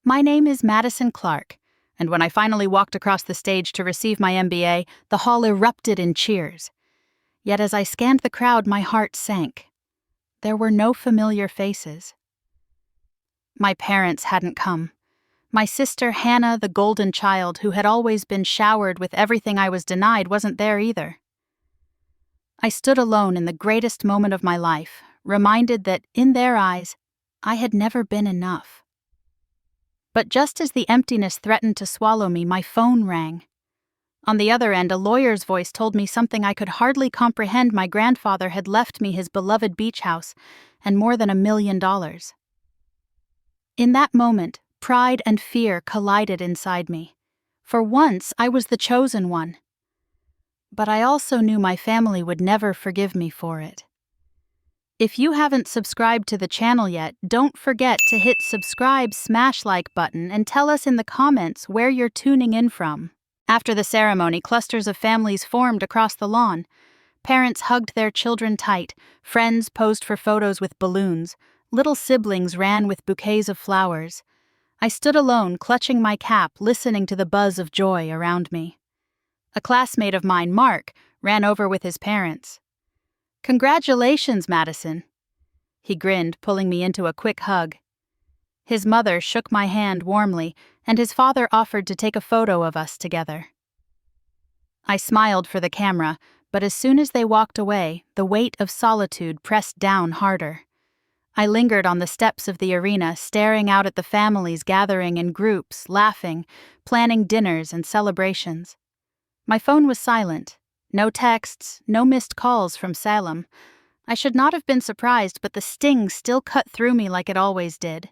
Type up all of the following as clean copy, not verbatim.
My name is Madison Clark, and when I finally walked across the stage to receive my MBA, the hall erupted in cheers. Yet as I scanned the crowd, my heart sank. There were no familiar faces. My parents hadn't come. My sister Hannah, the golden child who had always been showered with everything I was denied, wasn't there either. I stood alone in the greatest moment of my life, reminded that, in their eyes, I had never been enough. But just as the emptiness threatened to swallow me, my phone rang. On the other end, a lawyer's voice told me something I could hardly comprehend. My grandfather had left me his beloved beach house and more than $1 million. In that moment, pride and fear collided inside me. For once, I was the chosen one. But I also knew my family would never forgive me for it. If you haven't subscribed to the channel yet, don't forget to hit subscribe, smash like button, and tell us in the comments where you're tuning in from. After the ceremony, clusters of families formed across the lawn. Parents hugged their children tight, friends posed for photos with balloons, little siblings ran with bouquets of flowers. I stood alone, clutching my cap, listening to the buzz of joy around me. A classmate of mine, Mark, ran over with his parents. "Congratulations, Madison." He grinned, pulling me into a quick hug. His mother shook my hand warmly, and his father offered to take a photo of us together. I smiled for the camera, but as soon as they walked away, the weight of solitude pressed down harder. I lingered on the steps of the arena, staring out at the families gathering in groups, laughing, planning dinners and celebrations. My phone was silent. No texts, no missed calls from Salem. I should not have been surprised, but the sting still cut through me like it always did.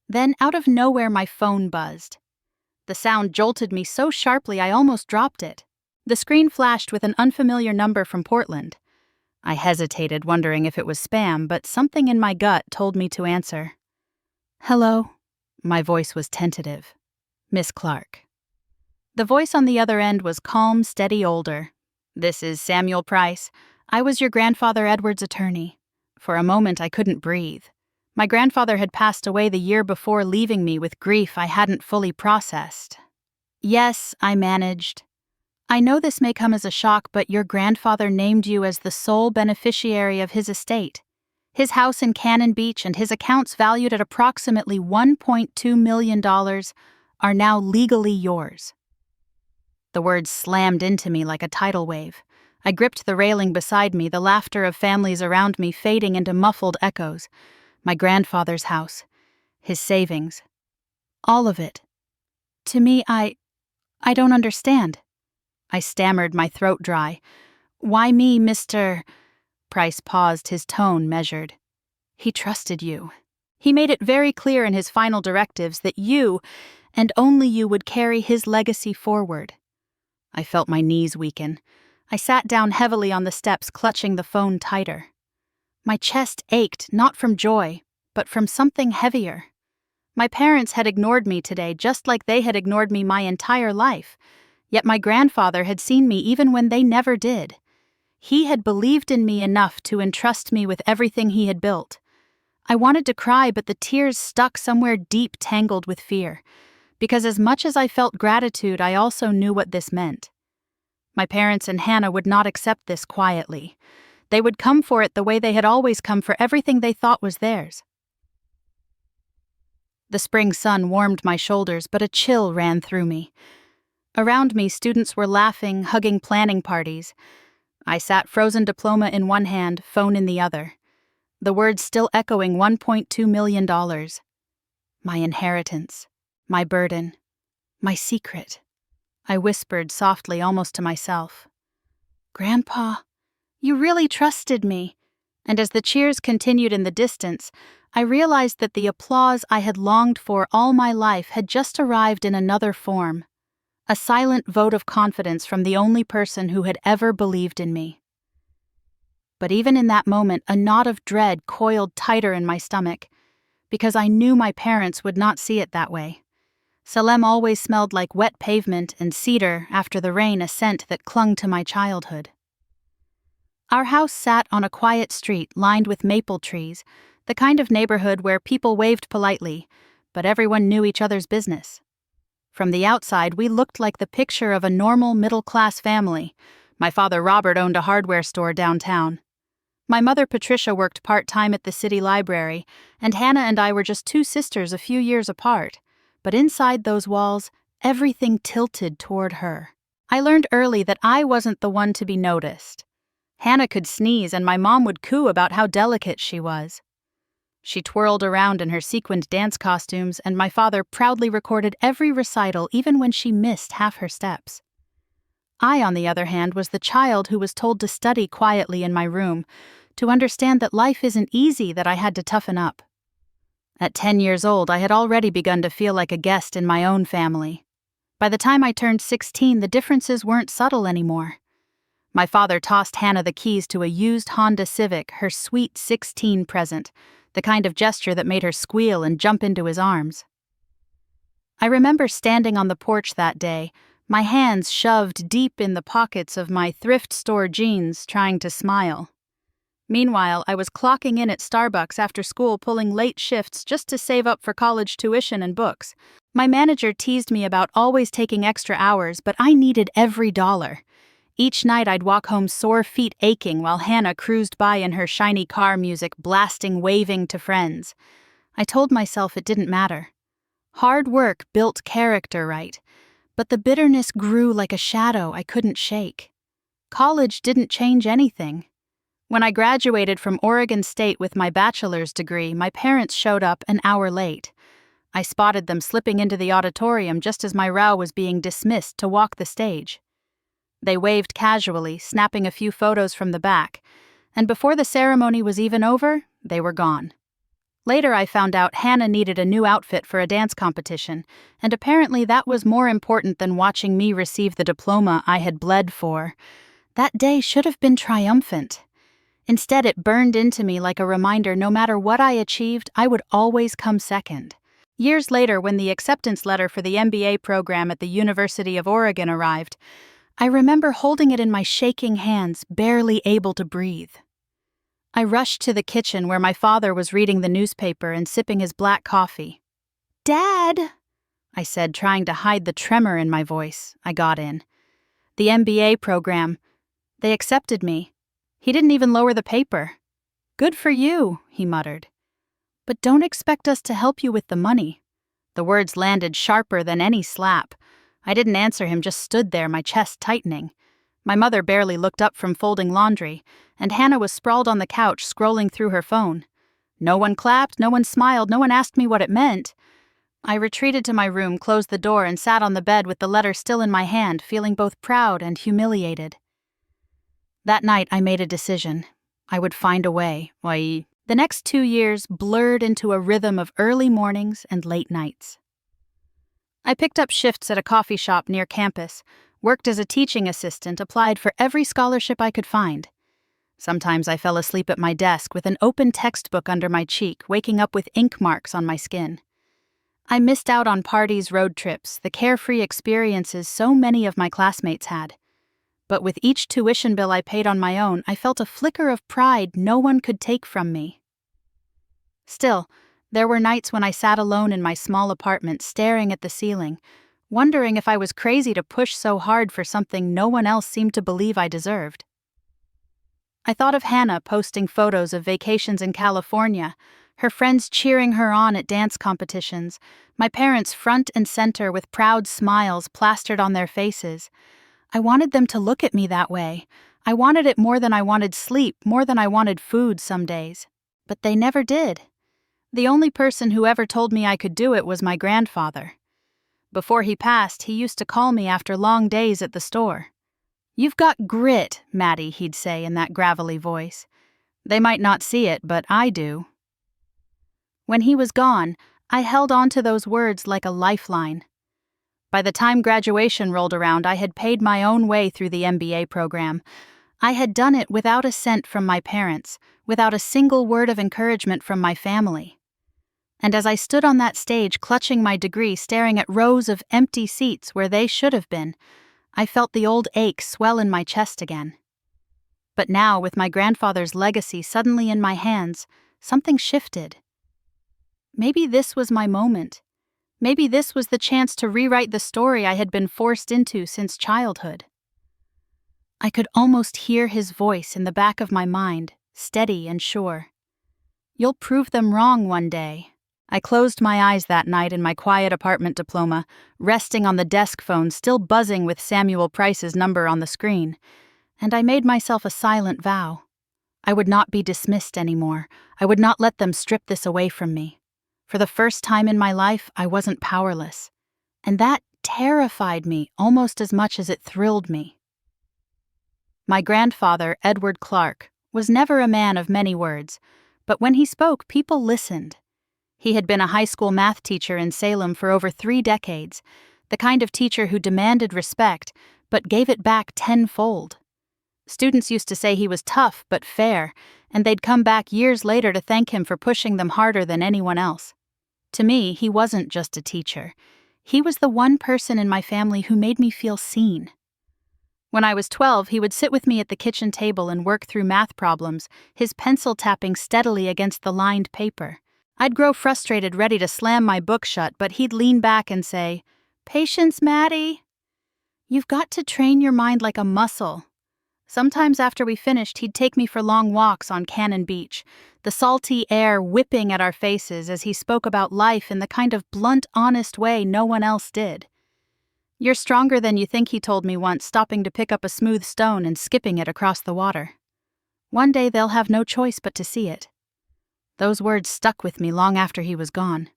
Then, out of nowhere, my phone buzzed. The sound jolted me so sharply I almost dropped it. The screen flashed with an unfamiliar number from Portland. I hesitated, wondering if it was spam, but something in my gut told me to answer. "Hello?" My voice was tentative. "Miss Clark." The voice on the other end was calm, steady, older. "This is Samuel Price. I was your grandfather Edward's attorney." For a moment, I couldn't breathe. My grandfather had passed away the year before, leaving me with grief I hadn't fully processed. "Yes," I managed. "I know this may come as a shock, but your grandfather named you as the sole beneficiary of his estate. His house in Cannon Beach and his accounts valued at approximately $1.2 million are now legally yours." The words slammed into me like a tidal wave. I gripped the railing beside me, the laughter of families around me fading into muffled echoes. My grandfather's house, his savings, all of it. To me, I don't understand. I stammered, my throat dry. "Why me, Mr. Price paused, his tone measured. "He trusted you. He made it very clear in his final directives that you, and only you, would carry his legacy forward." I felt my knees weaken. I sat down heavily on the steps, clutching the phone tighter. My chest ached, not from joy, but from something heavier. My parents had ignored me today, just like they had ignored me my entire life. Yet my grandfather had seen me even when they never did. He had believed in me enough to entrust me with everything he had built. I wanted to cry, but the tears stuck somewhere deep, tangled with fear. Because as much as I felt gratitude, I also knew what this meant. My parents and Hannah would not accept this quietly. They would come for it the way they had always come for everything they thought was theirs. The spring sun warmed my shoulders, but a chill ran through me. Around me, students were laughing, hugging planning parties. I sat, frozen diploma in one hand, phone in the other. The words still echoing, $1.2 million. My inheritance. My burden. My secret. I whispered softly, almost to myself. "Grandpa, you really trusted me." And as the cheers continued in the distance, I realized that the applause I had longed for all my life had just arrived in another form. A silent vote of confidence from the only person who had ever believed in me. But even in that moment, a knot of dread coiled tighter in my stomach, because I knew my parents would not see it that way. Salem always smelled like wet pavement and cedar after the rain, a scent that clung to my childhood. Our house sat on a quiet street lined with maple trees, the kind of neighborhood where people waved politely, but everyone knew each other's business. From the outside, we looked like the picture of a normal middle-class family. My father Robert owned a hardware store downtown. My mother Patricia worked part-time at the city library, and Hannah and I were just two sisters a few years apart. But inside those walls, everything tilted toward her. I learned early that I wasn't the one to be noticed. Hannah could sneeze, and my mom would coo about how delicate she was. She twirled around in her sequined dance costumes, and my father proudly recorded every recital even when she missed half her steps. I, on the other hand, was the child who was told to study quietly in my room, to understand that life isn't easy, that I had to toughen up. At 10 years old, I had already begun to feel like a guest in my own family. By the time I turned 16, the differences weren't subtle anymore. My father tossed Hannah the keys to a used Honda Civic, her sweet 16 present, the kind of gesture that made her squeal and jump into his arms. I remember standing on the porch that day, my hands shoved deep in the pockets of my thrift store jeans, trying to smile. Meanwhile, I was clocking in at Starbucks after school, pulling late shifts just to save up for college tuition and books. My manager teased me about always taking extra hours, but I needed every dollar. Each night I'd walk home sore feet aching while Hannah cruised by in her shiny car, music blasting, waving to friends. I told myself it didn't matter. Hard work built character, right? But the bitterness grew like a shadow I couldn't shake. College didn't change anything. When I graduated from Oregon State with my bachelor's degree, my parents showed up an hour late. I spotted them slipping into the auditorium just as my row was being dismissed to walk the stage. They waved casually, snapping a few photos from the back, and before the ceremony was even over, they were gone. Later I found out Hannah needed a new outfit for a dance competition, and apparently that was more important than watching me receive the diploma I had bled for. That day should have been triumphant. Instead, it burned into me like a reminder no matter what I achieved, I would always come second. Years later, when the acceptance letter for the MBA program at the University of Oregon arrived, I remember holding it in my shaking hands, barely able to breathe. I rushed to the kitchen where my father was reading the newspaper and sipping his black coffee. "Dad," I said, trying to hide the tremor in my voice. I got in. "The MBA program. They accepted me. He didn't even lower the paper." "Good for you," he muttered. "But don't expect us to help you with the money." The words landed sharper than any slap. I didn't answer him, just stood there, my chest tightening. My mother barely looked up from folding laundry, and Hannah was sprawled on the couch scrolling through her phone. No one clapped, no one smiled, no one asked me what it meant. I retreated to my room, closed the door, and sat on the bed with the letter still in my hand, feeling both proud and humiliated. That night I made a decision. I would find a way. The next 2 years blurred into a rhythm of early mornings and late nights. I picked up shifts at a coffee shop near campus, worked as a teaching assistant, applied for every scholarship I could find. Sometimes I fell asleep at my desk with an open textbook under my cheek, waking up with ink marks on my skin. I missed out on parties, road trips, the carefree experiences so many of my classmates had. But with each tuition bill I paid on my own, I felt a flicker of pride no one could take from me. Still, there were nights when I sat alone in my small apartment, staring at the ceiling, wondering if I was crazy to push so hard for something no one else seemed to believe I deserved. I thought of Hannah posting photos of vacations in California, her friends cheering her on at dance competitions, my parents front and center with proud smiles plastered on their faces. I wanted them to look at me that way. I wanted it more than I wanted sleep, more than I wanted food some days. But they never did. The only person who ever told me I could do it was my grandfather. Before he passed, he used to call me after long days at the store. "You've got grit, Maddie," he'd say in that gravelly voice. "They might not see it, but I do." When he was gone, I held on to those words like a lifeline. By the time graduation rolled around, I had paid my own way through the MBA program. I had done it without a cent from my parents, without a single word of encouragement from my family. And as I stood on that stage, clutching my degree, staring at rows of empty seats where they should have been, I felt the old ache swell in my chest again. But now, with my grandfather's legacy suddenly in my hands, something shifted. Maybe this was my moment. Maybe this was the chance to rewrite the story I had been forced into since childhood. I could almost hear his voice in the back of my mind, steady and sure. "You'll prove them wrong one day." I closed my eyes that night in my quiet apartment diploma, resting on the desk phone still buzzing with Samuel Price's number on the screen, and I made myself a silent vow. I would not be dismissed anymore. I would not let them strip this away from me. For the first time in my life, I wasn't powerless. And that terrified me almost as much as it thrilled me. My grandfather, Edward Clark, was never a man of many words, but when he spoke, people listened. He had been a high school math teacher in Salem for over 3 decades, the kind of teacher who demanded respect, but gave it back tenfold. Students used to say he was tough but fair, and they'd come back years later to thank him for pushing them harder than anyone else. To me, he wasn't just a teacher. He was the one person in my family who made me feel seen. When I was 12, he would sit with me at the kitchen table and work through math problems, his pencil tapping steadily against the lined paper. I'd grow frustrated, ready to slam my book shut, but he'd lean back and say, "Patience, Maddie. You've got to train your mind like a muscle." Sometimes after we finished, he'd take me for long walks on Cannon Beach, the salty air whipping at our faces as he spoke about life in the kind of blunt, honest way no one else did. "You're stronger than you think," he told me once, stopping to pick up a smooth stone and skipping it across the water. "One day they'll have no choice but to see it." Those words stuck with me long after he was gone.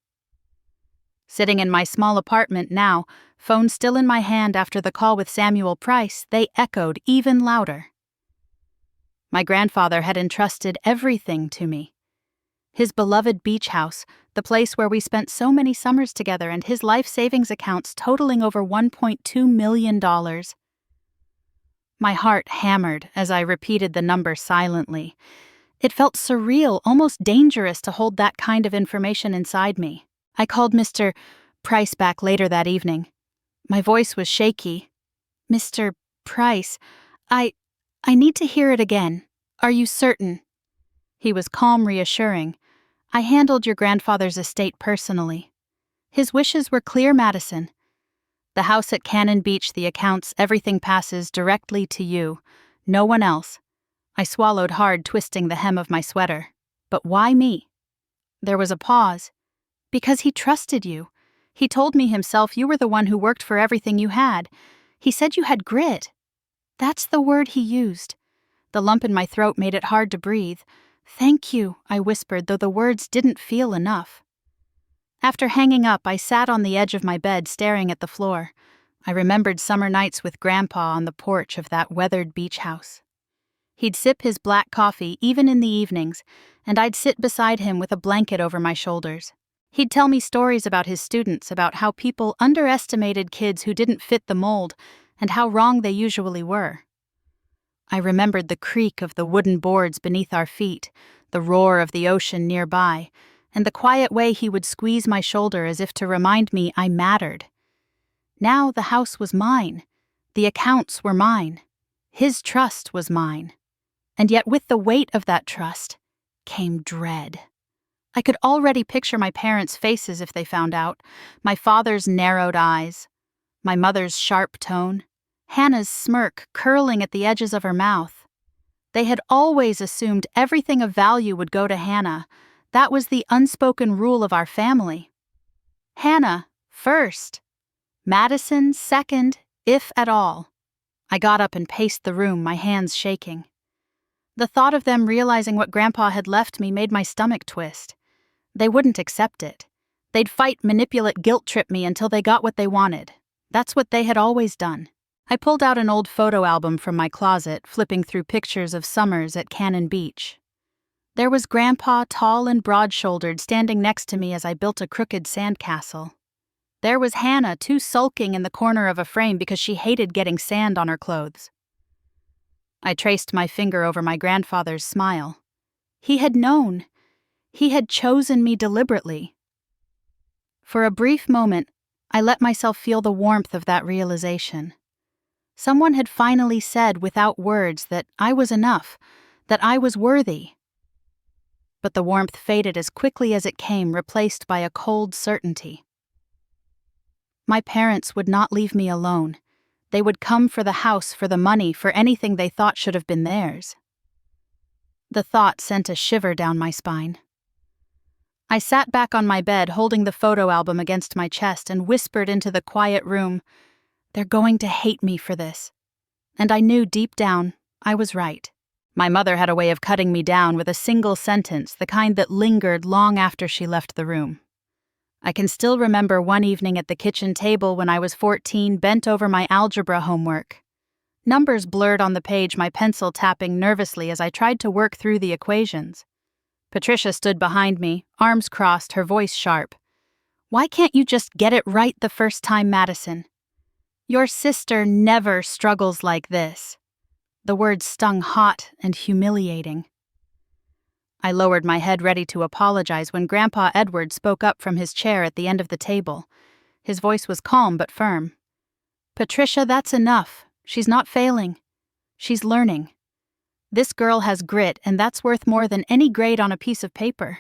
Sitting in my small apartment now, phone still in my hand after the call with Samuel Price, they echoed even louder. My grandfather had entrusted everything to me. His beloved beach house, the place where we spent so many summers together, and his life savings accounts totaling over $1.2 million. My heart hammered as I repeated the number silently. It felt surreal, almost dangerous to hold that kind of information inside me. I called Mr. Price back later that evening. My voice was shaky. "Mr. Price, I need to hear it again. Are you certain?" He was calm, reassuring. "I handled your grandfather's estate personally. His wishes were clear, Madison. The house at Cannon Beach, the accounts, everything passes directly to you. No one else." I swallowed hard, twisting the hem of my sweater. "But why me?" There was a pause. "Because he trusted you. He told me himself you were the one who worked for everything you had. He said you had grit. That's the word he used." The lump in my throat made it hard to breathe. "Thank you," I whispered, though the words didn't feel enough. After hanging up, I sat on the edge of my bed, staring at the floor. I remembered summer nights with Grandpa on the porch of that weathered beach house. He'd sip his black coffee even in the evenings, and I'd sit beside him with a blanket over my shoulders. He'd tell me stories about his students, about how people underestimated kids who didn't fit the mold, and how wrong they usually were. I remembered the creak of the wooden boards beneath our feet, the roar of the ocean nearby, and the quiet way he would squeeze my shoulder as if to remind me I mattered. Now the house was mine. The accounts were mine. His trust was mine. And yet with the weight of that trust came dread. I could already picture my parents' faces if they found out, my father's narrowed eyes, my mother's sharp tone, Hannah's smirk curling at the edges of her mouth. They had always assumed everything of value would go to Hannah. That was the unspoken rule of our family. Hannah first. Madison second, if at all. I got up and paced the room, my hands shaking. The thought of them realizing what Grandpa had left me made my stomach twist. They wouldn't accept it. They'd fight, manipulate, guilt-trip me until they got what they wanted. That's what they had always done. I pulled out an old photo album from my closet, flipping through pictures of summers at Cannon Beach. There was Grandpa, tall and broad-shouldered, standing next to me as I built a crooked sandcastle. There was Hannah, too sulking in the corner of a frame because she hated getting sand on her clothes. I traced my finger over my grandfather's smile. He had known. He had chosen me deliberately. For a brief moment, I let myself feel the warmth of that realization. Someone had finally said without words that I was enough, that I was worthy. But the warmth faded as quickly as it came, replaced by a cold certainty. My parents would not leave me alone. They would come for the house, for the money, for anything they thought should have been theirs. The thought sent a shiver down my spine. I sat back on my bed, holding the photo album against my chest, and whispered into the quiet room, "They're going to hate me for this." And I knew deep down I was right. My mother had a way of cutting me down with a single sentence, the kind that lingered long after she left the room. I can still remember one evening at the kitchen table when I was 14, bent over my algebra homework. Numbers blurred on the page, my pencil tapping nervously as I tried to work through the equations. Patricia stood behind me, arms crossed, her voice sharp. "Why can't you just get it right the first time, Madison? Your sister never struggles like this." The words stung hot and humiliating. I lowered my head, ready to apologize, when Grandpa Edward spoke up from his chair at the end of the table. His voice was calm but firm. "Patricia, that's enough. She's not failing. She's learning. This girl has grit, and that's worth more than any grade on a piece of paper."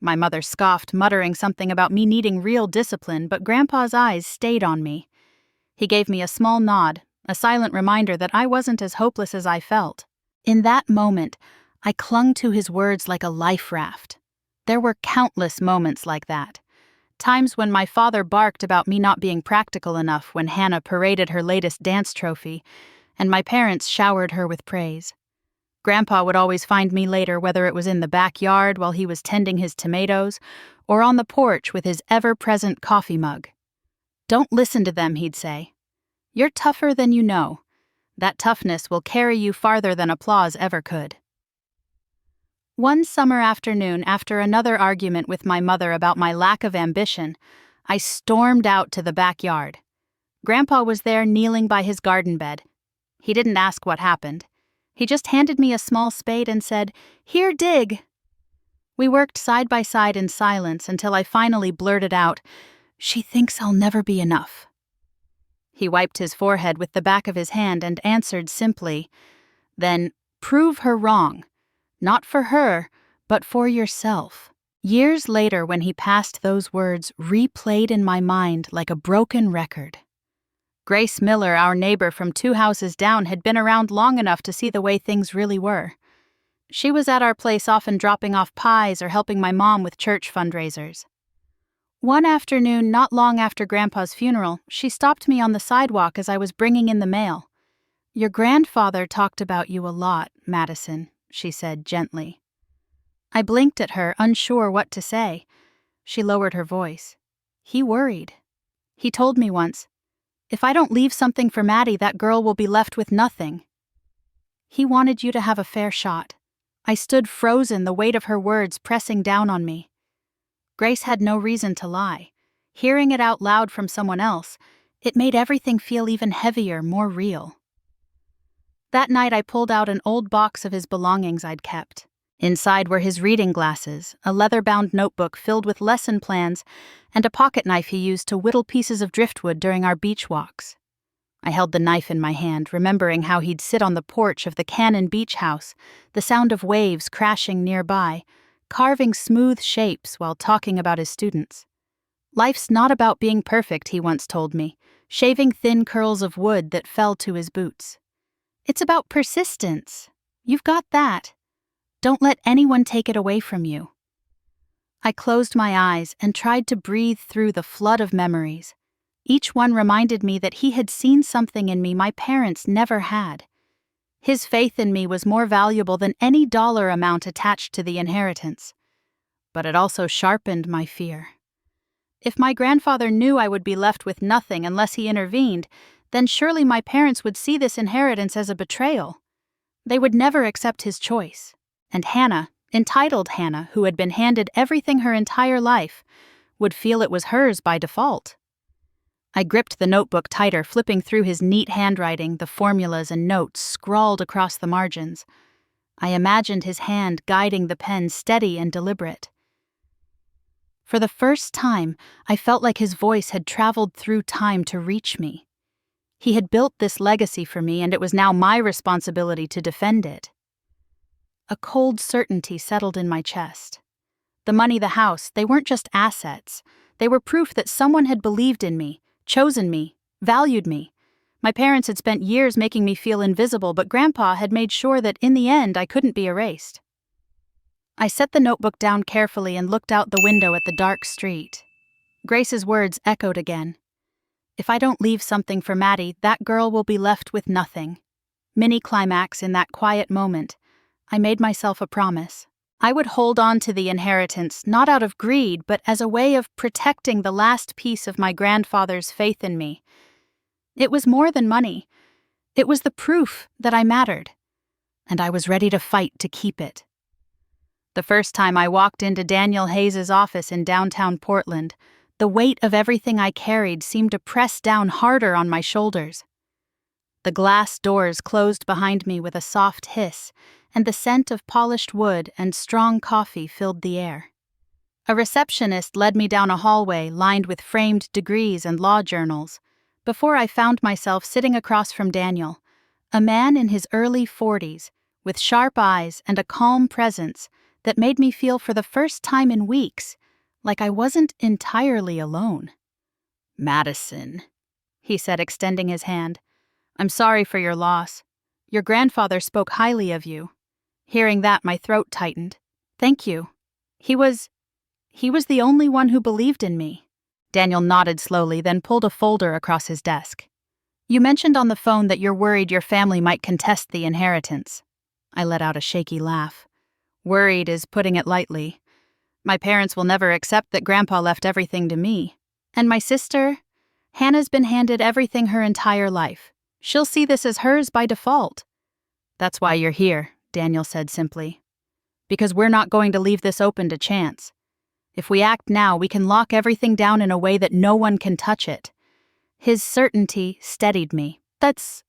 My mother scoffed, muttering something about me needing real discipline, but Grandpa's eyes stayed on me. He gave me a small nod, a silent reminder that I wasn't as hopeless as I felt. In that moment, I clung to his words like a life raft. There were countless moments like that. Times when my father barked about me not being practical enough when Hannah paraded her latest dance trophy, and my parents showered her with praise. Grandpa would always find me later, whether it was in the backyard while he was tending his tomatoes, or on the porch with his ever-present coffee mug. "Don't listen to them," he'd say. "You're tougher than you know. That toughness will carry you farther than applause ever could." One summer afternoon, after another argument with my mother about my lack of ambition, I stormed out to the backyard. Grandpa was there, kneeling by his garden bed. He didn't ask what happened. He just handed me a small spade and said, "Here, dig." We worked side by side in silence until I finally blurted out, "She thinks I'll never be enough." He wiped his forehead with the back of his hand and answered simply, "Then prove her wrong. Not for her, but for yourself." Years later, when he passed, those words replayed in my mind like a broken record. Grace Miller, our neighbor from 2 houses down, had been around long enough to see the way things really were. She was at our place often dropping off pies or helping my mom with church fundraisers. One afternoon, not long after Grandpa's funeral, she stopped me on the sidewalk as I was bringing in the mail. "Your grandfather talked about you a lot, Madison," she said gently. I blinked at her, unsure what to say. She lowered her voice. "He worried. He told me once, 'If I don't leave something for Maddie, that girl will be left with nothing.' He wanted you to have a fair shot." I stood frozen, the weight of her words pressing down on me. Grace had no reason to lie. Hearing it out loud from someone else, it made everything feel even heavier, more real. That night I pulled out an old box of his belongings I'd kept. Inside were his reading glasses, a leather-bound notebook filled with lesson plans, and a pocket knife he used to whittle pieces of driftwood during our beach walks. I held the knife in my hand, remembering how he'd sit on the porch of the Cannon Beach house, the sound of waves crashing nearby, carving smooth shapes while talking about his students. "Life's not about being perfect," he once told me, shaving thin curls of wood that fell to his boots. "It's about persistence. You've got that. Don't let anyone take it away from you." I closed my eyes and tried to breathe through the flood of memories. Each one reminded me that he had seen something in me my parents never had. His faith in me was more valuable than any dollar amount attached to the inheritance. But it also sharpened my fear. If my grandfather knew I would be left with nothing unless he intervened, then surely my parents would see this inheritance as a betrayal. They would never accept his choice. And Hannah, entitled Hannah, who had been handed everything her entire life, would feel it was hers by default. I gripped the notebook tighter, flipping through his neat handwriting, the formulas and notes scrawled across the margins. I imagined his hand guiding the pen, steady and deliberate. For the first time, I felt like his voice had traveled through time to reach me. He had built this legacy for me, and it was now my responsibility to defend it. A cold certainty settled in my chest. The money, the house, they weren't just assets. They were proof that someone had believed in me, chosen me, valued me. My parents had spent years making me feel invisible, but Grandpa had made sure that in the end I couldn't be erased. I set the notebook down carefully and looked out the window at the dark street. Grace's words echoed again. If I don't leave something for Maddie, that girl will be left with nothing. Mini-climax in that quiet moment. I made myself a promise. I would hold on to the inheritance, not out of greed, but as a way of protecting the last piece of my grandfather's faith in me. It was more than money. It was the proof that I mattered, and I was ready to fight to keep it. The first time I walked into Daniel Hayes's office in downtown Portland, the weight of everything I carried seemed to press down harder on my shoulders. The glass doors closed behind me with a soft hiss, and the scent of polished wood and strong coffee filled the air. A receptionist led me down a hallway lined with framed degrees and law journals, before I found myself sitting across from Daniel, a man in his early 40s, with sharp eyes and a calm presence that made me feel for the first time in weeks like I wasn't entirely alone. "Madison," he said, extending his hand. "I'm sorry for your loss. Your grandfather spoke highly of you." Hearing that, my throat tightened. "Thank you. He was the only one who believed in me." Daniel nodded slowly, then pulled a folder across his desk. "You mentioned on the phone that you're worried your family might contest the inheritance." I let out a shaky laugh. "Worried is putting it lightly. My parents will never accept that Grandpa left everything to me. And my sister? Hannah's been handed everything her entire life. She'll see this as hers by default." "That's why you're here," Daniel said simply. "Because we're not going to leave this open to chance. If we act now, we can lock everything down in a way that no one can touch it." His certainty steadied me. "That's..."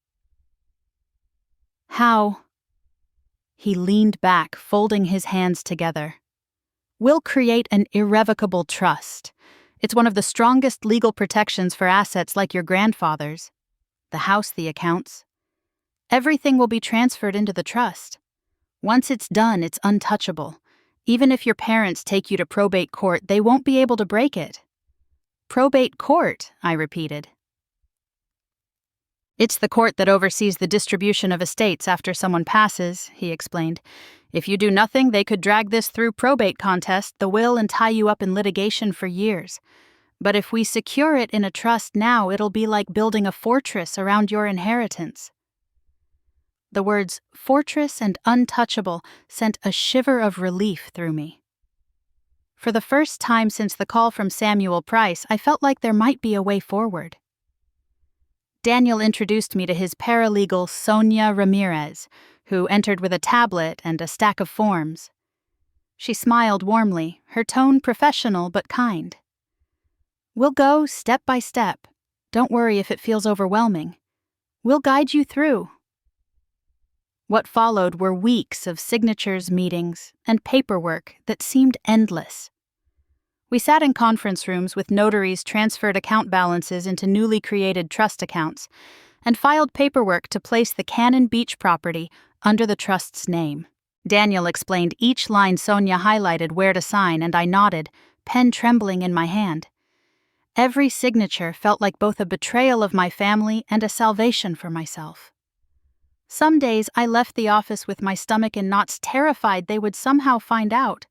"How?" He leaned back, folding his hands together. "We'll create an irrevocable trust. It's one of the strongest legal protections for assets like your grandfather's. The house, the accounts. Everything will be transferred into the trust. Once it's done, it's untouchable. Even if your parents take you to probate court, they won't be able to break it." "Probate court," I repeated. "It's the court that oversees the distribution of estates after someone passes," he explained. "If you do nothing, they could drag this through probate contest, the will, and tie you up in litigation for years. But if we secure it in a trust now, it'll be like building a fortress around your inheritance." The words fortress and untouchable sent a shiver of relief through me. For the first time since the call from Samuel Price, I felt like there might be a way forward. Daniel introduced me to his paralegal, Sonia Ramirez, who entered with a tablet and a stack of forms. She smiled warmly, her tone professional but kind. "We'll go step by step. Don't worry if it feels overwhelming. We'll guide you through." What followed were weeks of signatures, meetings, and paperwork that seemed endless. We sat in conference rooms with notaries transferred account balances into newly created trust accounts, and filed paperwork to place the Cannon Beach property under the trust's name. Daniel explained each line Sonia highlighted where to sign, and I nodded, pen trembling in my hand. Every signature felt like both a betrayal of my family and a salvation for myself. Some days I left the office with my stomach in knots, terrified they would somehow find out.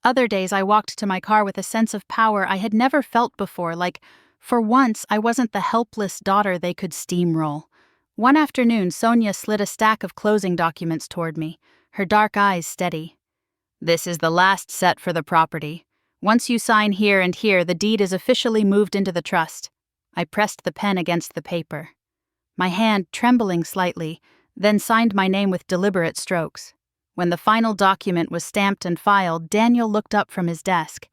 Other days I walked to my car with a sense of power I had never felt before, like, for once, I wasn't the helpless daughter they could steamroll. One afternoon, Sonia slid a stack of closing documents toward me, her dark eyes steady. "This is the last set for the property. Once you sign here and here, the deed is officially moved into the trust." I pressed the pen against the paper, my hand trembling slightly, then signed my name with deliberate strokes. When the final document was stamped and filed, Daniel looked up from his desk.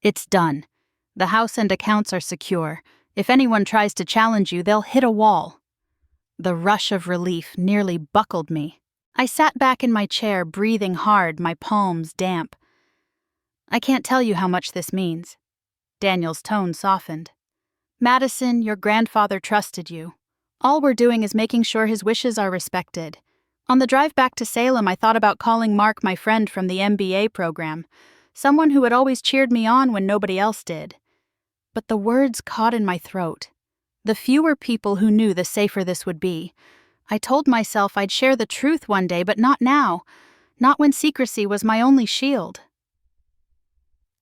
"It's done. The house and accounts are secure. If anyone tries to challenge you, they'll hit a wall." The rush of relief nearly buckled me. I sat back in my chair, breathing hard, my palms damp. "I can't tell you how much this means." Daniel's tone softened. "Madison, your grandfather trusted you. All we're doing is making sure his wishes are respected. On the drive back to Salem, I thought about calling Mark, my friend from the MBA program, someone who had always cheered me on when nobody else did. But the words caught in my throat. The fewer people who knew, the safer this would be. I told myself I'd share the truth one day, but not now. Not when secrecy was my only shield.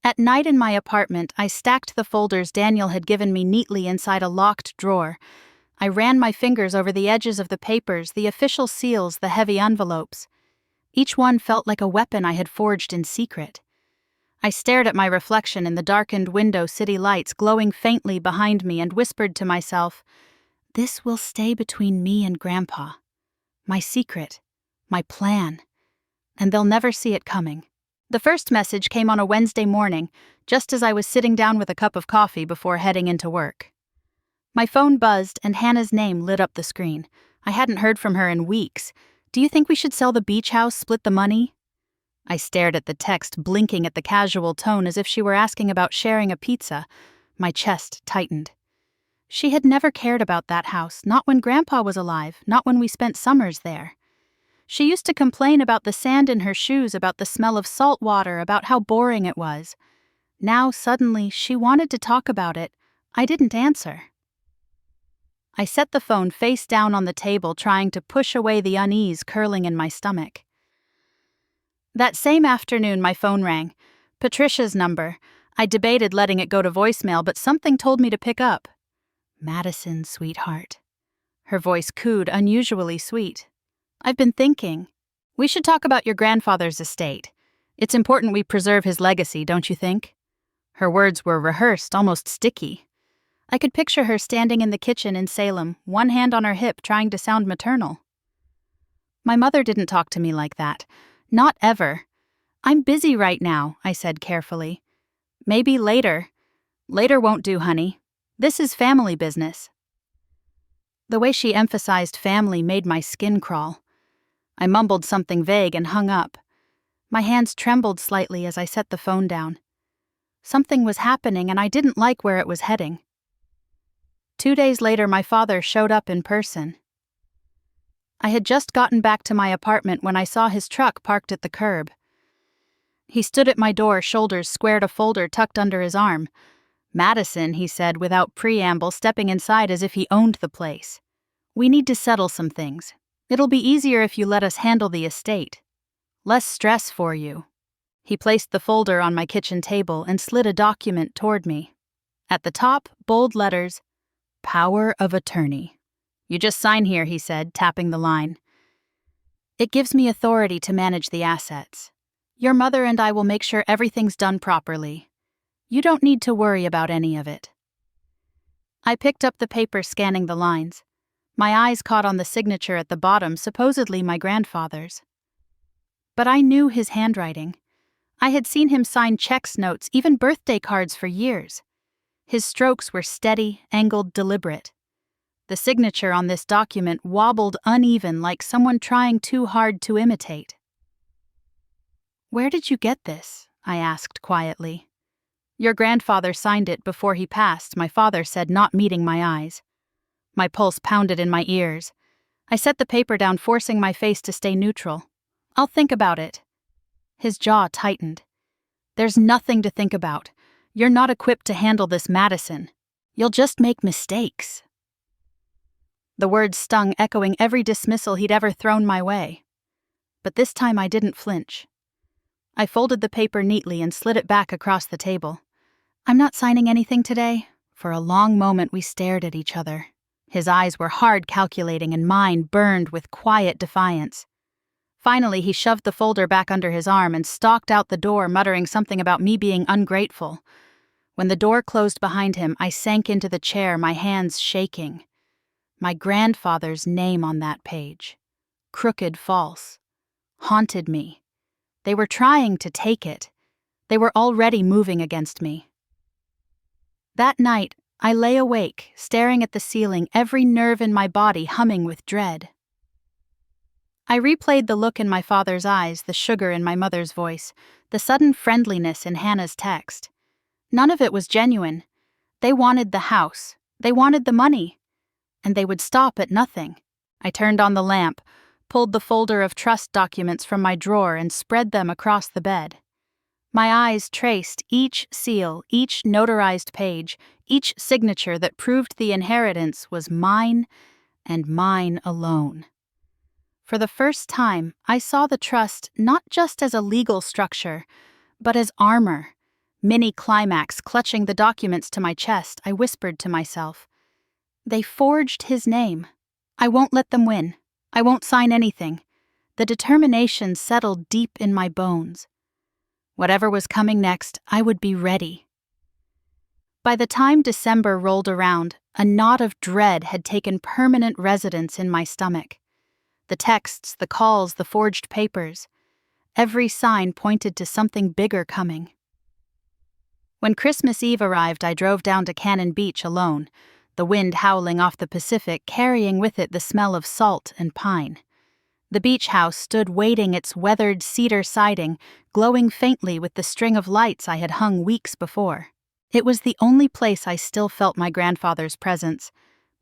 At night in my apartment, I stacked the folders Daniel had given me neatly inside a locked drawer. I ran my fingers over the edges of the papers, the official seals, the heavy envelopes. Each one felt like a weapon I had forged in secret. I stared at my reflection in the darkened window city lights glowing faintly behind me and whispered to myself, "This will stay between me and Grandpa. My secret. My plan. And they'll never see it coming." The first message came on a Wednesday morning, just as I was sitting down with a cup of coffee before heading into work. My phone buzzed and Hannah's name lit up the screen. I hadn't heard from her in weeks. "Do you think we should sell the beach house, split the money?" I stared at the text, blinking at the casual tone as if she were asking about sharing a pizza. My chest tightened. She had never cared about that house, not when Grandpa was alive, not when we spent summers there. She used to complain about the sand in her shoes, about the smell of salt water, about how boring it was. Now, suddenly, she wanted to talk about it. I didn't answer. I set the phone face down on the table, trying to push away the unease curling in my stomach. That same afternoon, my phone rang. Patricia's number. I debated letting it go to voicemail, but something told me to pick up. "Madison, sweetheart." Her voice cooed, unusually sweet. "I've been thinking. We should talk about your grandfather's estate. It's important we preserve his legacy, don't you think?" Her words were rehearsed, almost sticky. I could picture her standing in the kitchen in Salem, one hand on her hip, trying to sound maternal. My mother didn't talk to me like that. Not ever. "I'm busy right now," I said carefully. "Maybe later." "Later won't do, honey. This is family business." The way she emphasized family made my skin crawl. I mumbled something vague and hung up. My hands trembled slightly as I set the phone down. Something was happening and I didn't like where it was heading. 2 days later, my father showed up in person. I had just gotten back to my apartment when I saw his truck parked at the curb. He stood at my door, shoulders squared, a folder tucked under his arm. "Madison," he said without preamble, stepping inside as if he owned the place. "We need to settle some things. It'll be easier if you let us handle the estate. Less stress for you." He placed the folder on my kitchen table and slid a document toward me. At the top, bold letters, "Power of Attorney." "You just sign here," he said, tapping the line. "It gives me authority to manage the assets. Your mother and I will make sure everything's done properly. You don't need to worry about any of it." I picked up the paper, scanning the lines. My eyes caught on the signature at the bottom, supposedly my grandfather's. But I knew his handwriting. I had seen him sign checks, notes, even birthday cards for years. His strokes were steady, angled, deliberate. The signature on this document wobbled uneven, like someone trying too hard to imitate. "Where did you get this?" I asked quietly. "Your grandfather signed it before he passed," my father said, not meeting my eyes. My pulse pounded in my ears. I set the paper down, forcing my face to stay neutral. "I'll think about it." His jaw tightened. "There's nothing to think about. You're not equipped to handle this, Madison. You'll just make mistakes." The words stung, echoing every dismissal he'd ever thrown my way. But this time I didn't flinch. I folded the paper neatly and slid it back across the table. "I'm not signing anything today." For a long moment we stared at each other. His eyes were hard, calculating, and mine burned with quiet defiance. Finally, he shoved the folder back under his arm and stalked out the door, muttering something about me being ungrateful. When the door closed behind him, I sank into the chair, my hands shaking. My grandfather's name on that page. Crooked false. Haunted me. They were trying to take it. They were already moving against me. That night, I lay awake, staring at the ceiling, every nerve in my body humming with dread. I replayed the look in my father's eyes, the sugar in my mother's voice, the sudden friendliness in Hannah's text. None of it was genuine. They wanted the house. They wanted the money. And they would stop at nothing. I turned on the lamp, pulled the folder of trust documents from my drawer, and spread them across the bed. My eyes traced each seal, each notarized page, each signature that proved the inheritance was mine and mine alone. For the first time, I saw the trust not just as a legal structure, but as armor. Mini-climax clutching the documents to my chest, I whispered to myself, "They forged his name. I won't let them win. I won't sign anything." The determination settled deep in my bones. Whatever was coming next, I would be ready. By the time December rolled around, a knot of dread had taken permanent residence in my stomach. The texts, the calls, the forged papers. Every sign pointed to something bigger coming. When Christmas Eve arrived, I drove down to Cannon Beach alone, the wind howling off the Pacific, carrying with it the smell of salt and pine. The beach house stood waiting, its weathered cedar siding glowing faintly with the string of lights I had hung weeks before. It was the only place I still felt my grandfather's presence,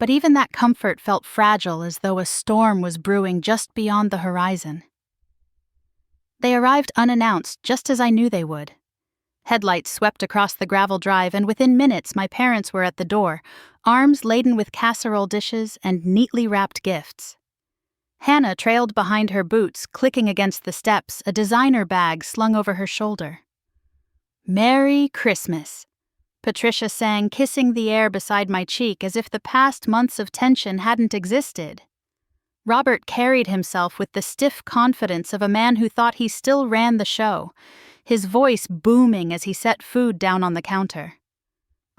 but even that comfort felt fragile, as though a storm was brewing just beyond the horizon. They arrived unannounced, just as I knew they would. Headlights swept across the gravel drive, and within minutes my parents were at the door, arms laden with casserole dishes and neatly wrapped gifts. Hannah trailed behind her boots, clicking against the steps, a designer bag slung over her shoulder. "Merry Christmas," Patricia sang, kissing the air beside my cheek as if the past months of tension hadn't existed. Robert carried himself with the stiff confidence of a man who thought he still ran the show, his voice booming as he set food down on the counter.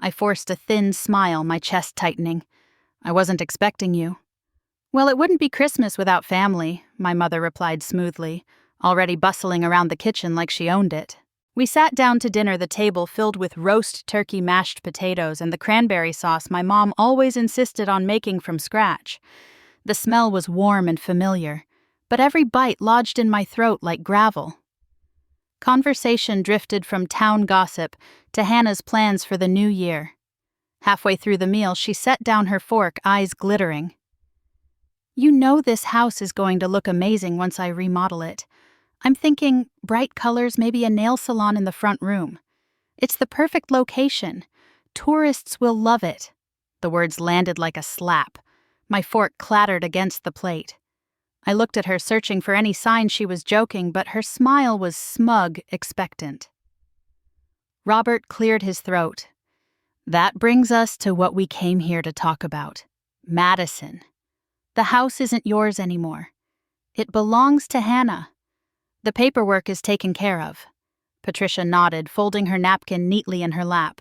I forced a thin smile, my chest tightening. "I wasn't expecting you." "Well, it wouldn't be Christmas without family," my mother replied smoothly, already bustling around the kitchen like she owned it. We sat down to dinner, the table filled with roast turkey, mashed potatoes, and the cranberry sauce my mom always insisted on making from scratch. The smell was warm and familiar, but every bite lodged in my throat like gravel. Conversation drifted from town gossip to Hannah's plans for the new year. Halfway through the meal, she set down her fork, eyes glittering. "You know this house is going to look amazing once I remodel it. I'm thinking bright colors, maybe a nail salon in the front room. It's the perfect location. Tourists will love it." The words landed like a slap. My fork clattered against the plate. I looked at her, searching for any sign she was joking, but her smile was smug, expectant. Robert cleared his throat. "That brings us to what we came here to talk about. Madison. The house isn't yours anymore. It belongs to Hannah. The paperwork is taken care of." Patricia nodded, folding her napkin neatly in her lap.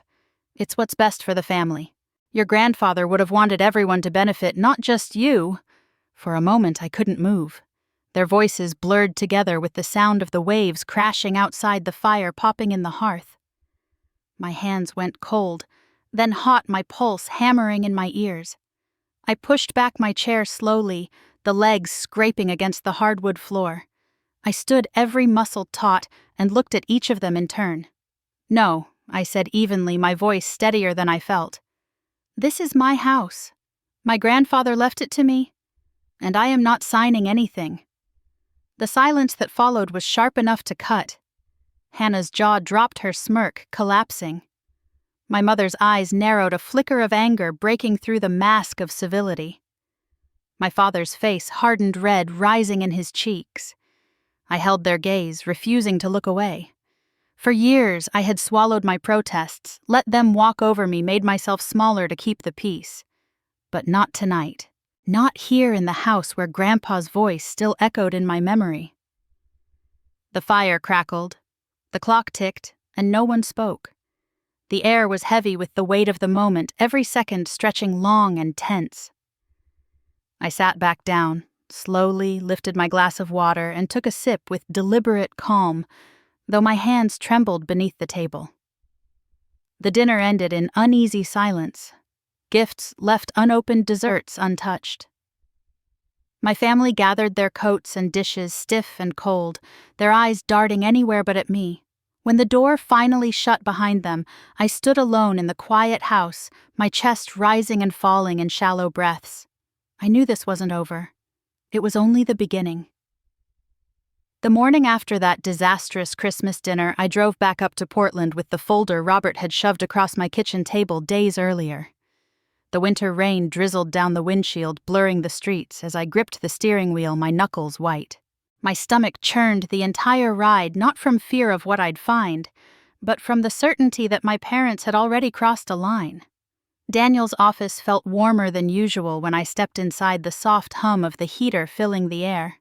"It's what's best for the family. Your grandfather would have wanted everyone to benefit, not just you." For a moment, I couldn't move. Their voices blurred together with the sound of the waves crashing outside the fire popping in the hearth. My hands went cold, then hot, my pulse hammering in my ears. I pushed back my chair slowly, the legs scraping against the hardwood floor. I stood, every muscle taut, and looked at each of them in turn. "No," I said evenly, my voice steadier than I felt. "This is my house. My grandfather left it to me, and I am not signing anything." The silence that followed was sharp enough to cut. Hannah's jaw dropped, her smirk collapsing. My mother's eyes narrowed, a flicker of anger breaking through the mask of civility. My father's face hardened red, rising in his cheeks. I held their gaze, refusing to look away. For years, I had swallowed my protests, let them walk over me, made myself smaller to keep the peace. But not tonight. Not here in the house where Grandpa's voice still echoed in my memory. The fire crackled, the clock ticked, and no one spoke. The air was heavy with the weight of the moment, every second stretching long and tense. I sat back down, slowly lifted my glass of water, and took a sip with deliberate calm, though my hands trembled beneath the table. The dinner ended in uneasy silence. Gifts left unopened, desserts untouched. My family gathered their coats and dishes stiff and cold, their eyes darting anywhere but at me. When the door finally shut behind them, I stood alone in the quiet house, my chest rising and falling in shallow breaths. I knew this wasn't over. It was only the beginning. The morning after that disastrous Christmas dinner, I drove back up to Portland with the folder Robert had shoved across my kitchen table days earlier. The winter rain drizzled down the windshield, blurring the streets as I gripped the steering wheel, my knuckles white. My stomach churned the entire ride, not from fear of what I'd find, but from the certainty that my parents had already crossed a line. Daniel's office felt warmer than usual when I stepped inside, the soft hum of the heater filling the air.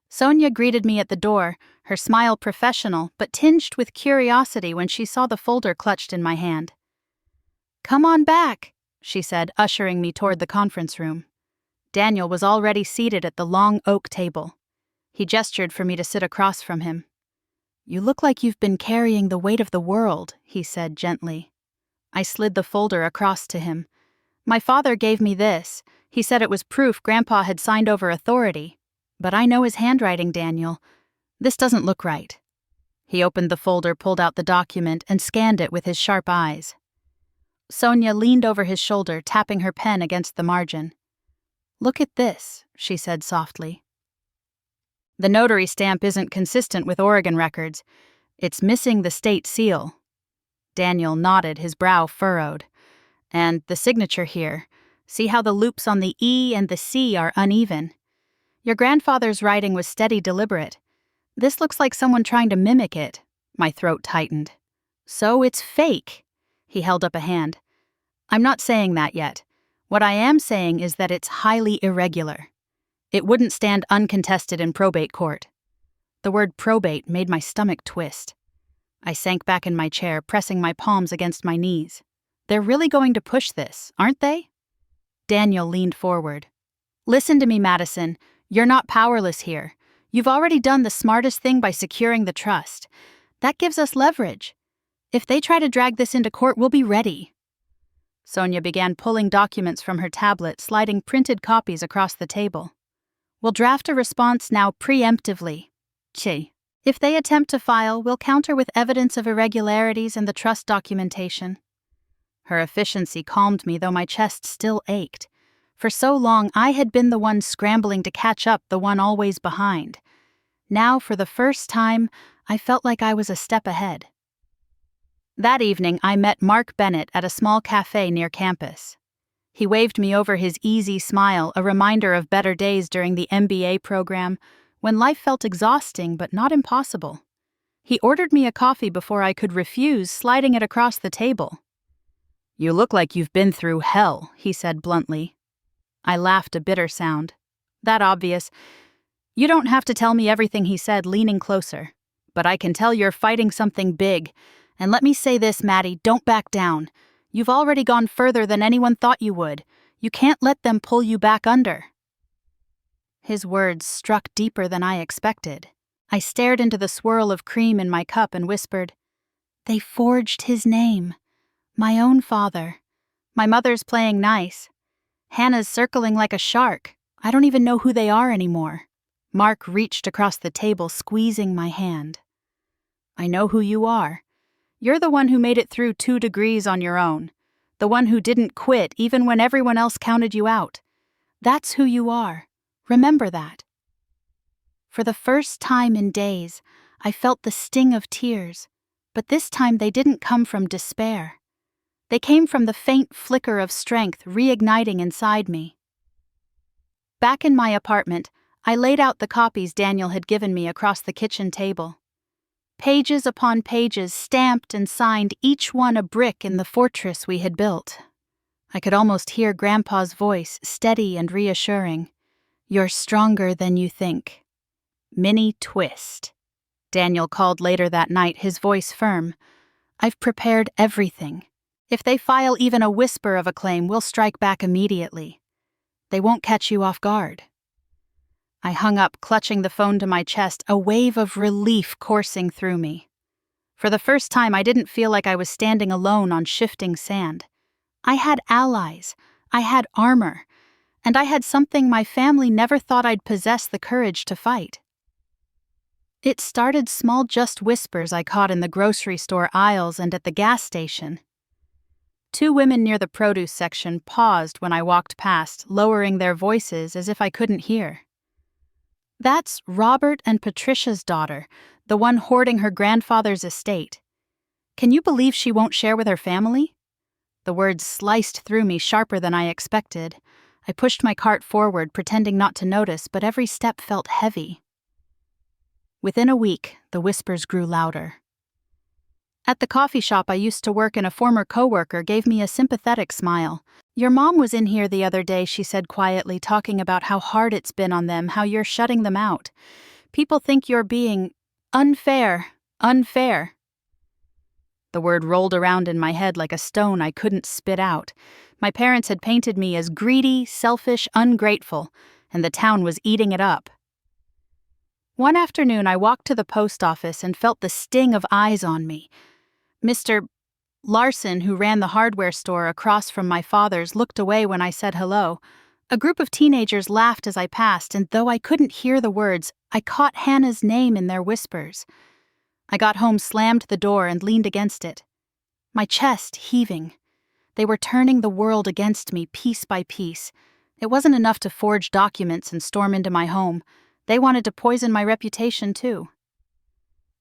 Sonia greeted me at the door, her smile professional but tinged with curiosity when she saw the folder clutched in my hand. "Come on back," she said, ushering me toward the conference room. Daniel was already seated at the long oak table. He gestured for me to sit across from him. "You look like you've been carrying the weight of the world," he said gently. I slid the folder across to him. "My father gave me this. He said it was proof Grandpa had signed over authority. But I know his handwriting, Daniel. This doesn't look right." He opened the folder, pulled out the document, and scanned it with his sharp eyes. Sonia leaned over his shoulder, tapping her pen against the margin. "Look at this," she said softly. "The notary stamp isn't consistent with Oregon records. It's missing the state seal." Daniel nodded, his brow furrowed. "And the signature here. See how the loops on the E and the C are uneven? Your grandfather's writing was steady, deliberate. This looks like someone trying to mimic it." My throat tightened. "So it's fake." He held up a hand. "I'm not saying that yet. What I am saying is that it's highly irregular. It wouldn't stand uncontested in probate court." The word probate made my stomach twist. I sank back in my chair, pressing my palms against my knees. "They're really going to push this, aren't they?" Daniel leaned forward. "Listen to me, Madison. You're not powerless here. You've already done the smartest thing by securing the trust. That gives us leverage. If they try to drag this into court, we'll be ready." Sonia began pulling documents from her tablet, sliding printed copies across the table. "We'll draft a response now preemptively. If they attempt to file, we'll counter with evidence of irregularities in the trust documentation." Her efficiency calmed me, though my chest still ached. For so long, I had been the one scrambling to catch up, the one always behind. Now, for the first time, I felt like I was a step ahead. That evening, I met Mark Bennett at a small cafe near campus. He waved me over, his easy smile, a reminder of better days during the MBA program, when life felt exhausting but not impossible. He ordered me a coffee before I could refuse, sliding it across the table. "You look like you've been through hell," he said bluntly. I laughed, a bitter sound. "That obvious?" "You don't have to tell me everything," he said, leaning closer. "But I can tell you're fighting something big. And let me say this, Maddie, don't back down. You've already gone further than anyone thought you would. You can't let them pull you back under." His words struck deeper than I expected. I stared into the swirl of cream in my cup and whispered, "They forged his name. My own father. My mother's playing nice. Hannah's circling like a shark. I don't even know who they are anymore." Mark reached across the table, squeezing my hand. "I know who you are. You're the one who made it through 2 degrees on your own. The one who didn't quit even when everyone else counted you out. That's who you are. Remember that." For the first time in days, I felt the sting of tears, but this time they didn't come from despair. They came from the faint flicker of strength reigniting inside me. Back in my apartment, I laid out the copies Daniel had given me across the kitchen table. Pages upon pages, stamped and signed, each one a brick in the fortress we had built. I could almost hear Grandpa's voice, steady and reassuring. "You're stronger than you think." "Mini twist," Daniel called later that night, his voice firm. "I've prepared everything. If they file even a whisper of a claim, we'll strike back immediately. They won't catch you off guard." I hung up, clutching the phone to my chest, a wave of relief coursing through me. For the first time, I didn't feel like I was standing alone on shifting sand. I had allies, I had armor, and I had something my family never thought I'd possess the courage to fight. It started small, just whispers I caught in the grocery store aisles and at the gas station. 2 women near the produce section paused when I walked past, lowering their voices as if I couldn't hear. That's Robert and Patricia's daughter, the one hoarding her grandfather's estate. Can you believe she won't share with her family? The words sliced through me sharper than I expected. I pushed my cart forward, pretending not to notice, but every step felt heavy. Within a week, the whispers grew louder. At the coffee shop I used to work in, a former coworker gave me a sympathetic smile. "Your mom was in here the other day," she said quietly, talking about how hard it's been on them, how you're shutting them out. "People think you're being unfair. The word rolled around in my head like a stone I couldn't spit out. My parents had painted me as greedy, selfish, ungrateful, and the town was eating it up. One afternoon I walked to the post office and felt the sting of eyes on me. Mr. Larson, who ran the hardware store across from my father's, looked away when I said hello. A group of teenagers laughed as I passed, and though I couldn't hear the words, I caught Hannah's name in their whispers. I got home, slammed the door, and leaned against it, my chest heaving. They were turning the world against me piece by piece. It wasn't enough to forge documents and storm into my home. They wanted to poison my reputation, too.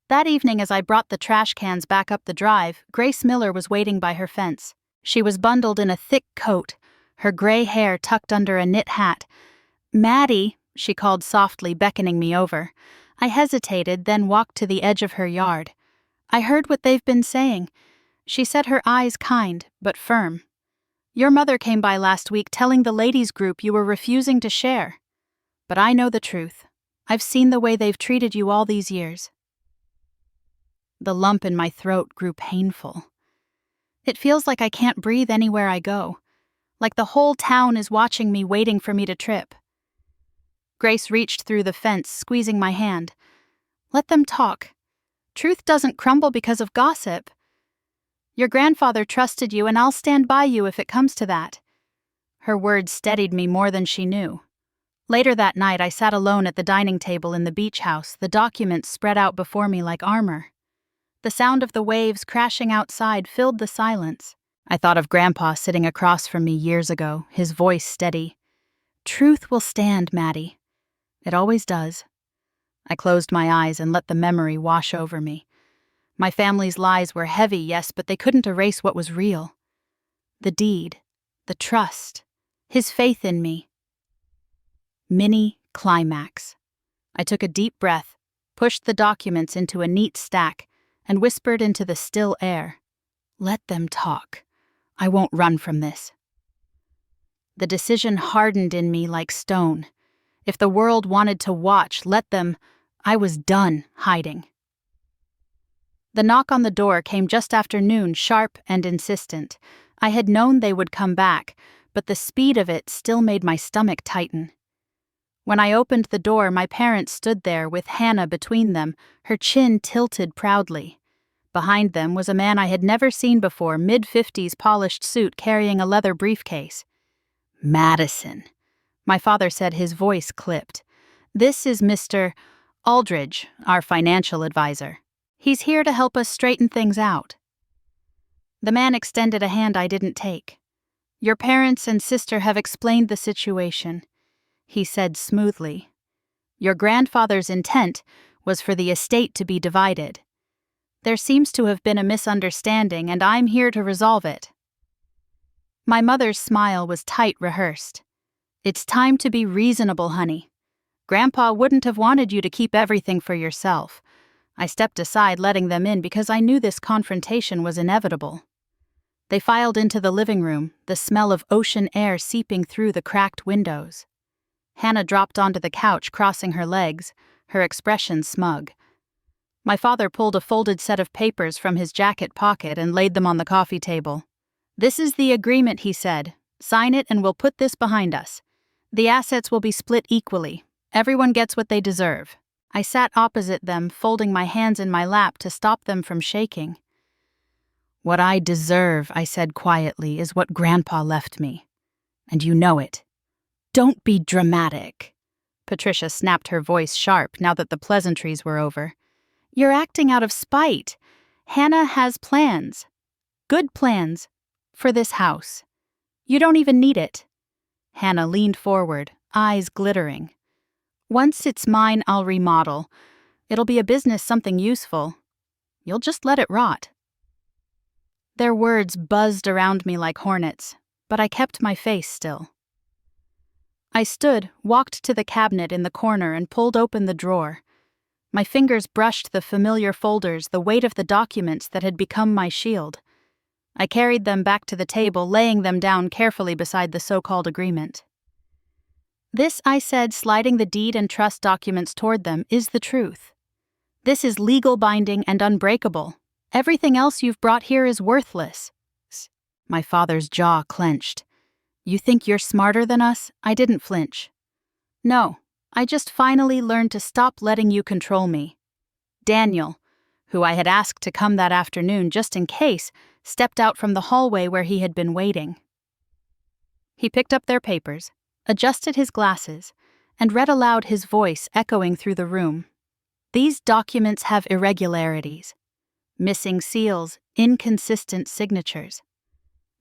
That evening, as I brought the trash cans back up the drive, Grace Miller was waiting by her fence. She was bundled in a thick coat, her gray hair tucked under a knit hat. "Maddie," she called softly, beckoning me over. I hesitated, then walked to the edge of her yard. "I heard what they've been saying." She said, her eyes kind, but firm. "Your mother came by last week telling the ladies' group you were refusing to share. But I know the truth. I've seen the way they've treated you all these years." The lump in my throat grew painful. It feels like I can't breathe anywhere I go, like the whole town is watching me, waiting for me to trip. Grace reached through the fence, squeezing my hand. "Let them talk. Truth doesn't crumble because of gossip. Your grandfather trusted you, and I'll stand by you if it comes to that." Her words steadied me more than she knew. Later that night, I sat alone at the dining table in the beach house, the documents spread out before me like armor. The sound of the waves crashing outside filled the silence. I thought of Grandpa sitting across from me years ago, his voice steady. "Truth will stand, Maddie. It always does." I closed my eyes and let the memory wash over me. My family's lies were heavy, yes, but they couldn't erase what was real. The deed, the trust, his faith in me. Mini climax. I took a deep breath, pushed the documents into a neat stack, and whispered into the still air, "Let them talk. I won't run from this." The decision hardened in me like stone. If the world wanted to watch, let them. I was done hiding. The knock on the door came just after noon, sharp and insistent. I had known they would come back, but the speed of it still made my stomach tighten. When I opened the door, my parents stood there with Hannah between them, her chin tilted proudly. Behind them was a man I had never seen before, mid-50s, polished suit, carrying a leather briefcase. "Madison," my father said, his voice clipped. "This is Mr. Aldridge, our financial advisor. He's here to help us straighten things out." The man extended a hand I didn't take. "Your parents and sister have explained the situation," he said smoothly. "Your grandfather's intent was for the estate to be divided. There seems to have been a misunderstanding, and I'm here to resolve it." My mother's smile was tight, rehearsed. "It's time to be reasonable, honey. Grandpa wouldn't have wanted you to keep everything for yourself." I stepped aside, letting them in, because I knew this confrontation was inevitable. They filed into the living room, the smell of ocean air seeping through the cracked windows. Hannah dropped onto the couch, crossing her legs, her expression smug. My father pulled a folded set of papers from his jacket pocket and laid them on the coffee table. "This is the agreement," he said. "Sign it and we'll put this behind us. The assets will be split equally. Everyone gets what they deserve." I sat opposite them, folding my hands in my lap to stop them from shaking. "What I deserve," I said quietly, "is what Grandpa left me. And you know it." "Don't be dramatic." Patricia snapped, her voice sharp now that the pleasantries were over. "You're acting out of spite. Hannah has plans. Good plans. For this house. You don't even need it." Hannah leaned forward, eyes glittering. Once it's mine, I'll remodel. It'll be a business, something useful. You'll just let it rot." Their words buzzed around me like hornets, but I kept my face still. I stood, walked to the cabinet in the corner and pulled open the drawer. My fingers brushed the familiar folders, the weight of the documents that had become my shield. I carried them back to the table, laying them down carefully beside the so-called agreement. "This," I said, sliding the deed and trust documents toward them, "is the truth. This is legal, binding, and unbreakable. Everything else you've brought here is worthless." My father's jaw clenched. "You think you're smarter than us?" I didn't flinch. "No, I just finally learned to stop letting you control me." Daniel, who I had asked to come that afternoon just in case, stepped out from the hallway where he had been waiting. He picked up their papers, adjusted his glasses, and read aloud, his voice echoing through the room. "These documents have irregularities. Missing seals, inconsistent signatures.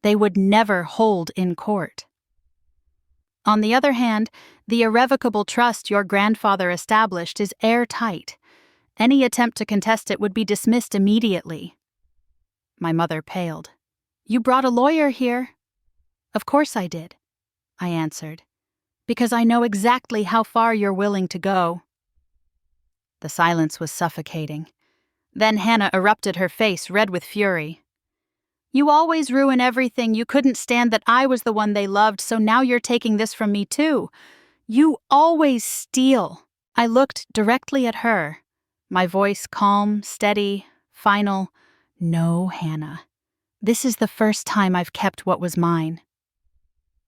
They would never hold in court. On the other hand, the irrevocable trust your grandfather established is airtight. Any attempt to contest it would be dismissed immediately." My mother paled. "You brought a lawyer here?" "Of course I did," I answered, "because I know exactly how far you're willing to go." The silence was suffocating. Then Hannah erupted, her face red with fury. "You always ruin everything. You couldn't stand that I was the one they loved, so now you're taking this from me too. You always steal." I looked directly at her, my voice calm, steady, final. "No, Hannah. This is the first time I've kept what was mine."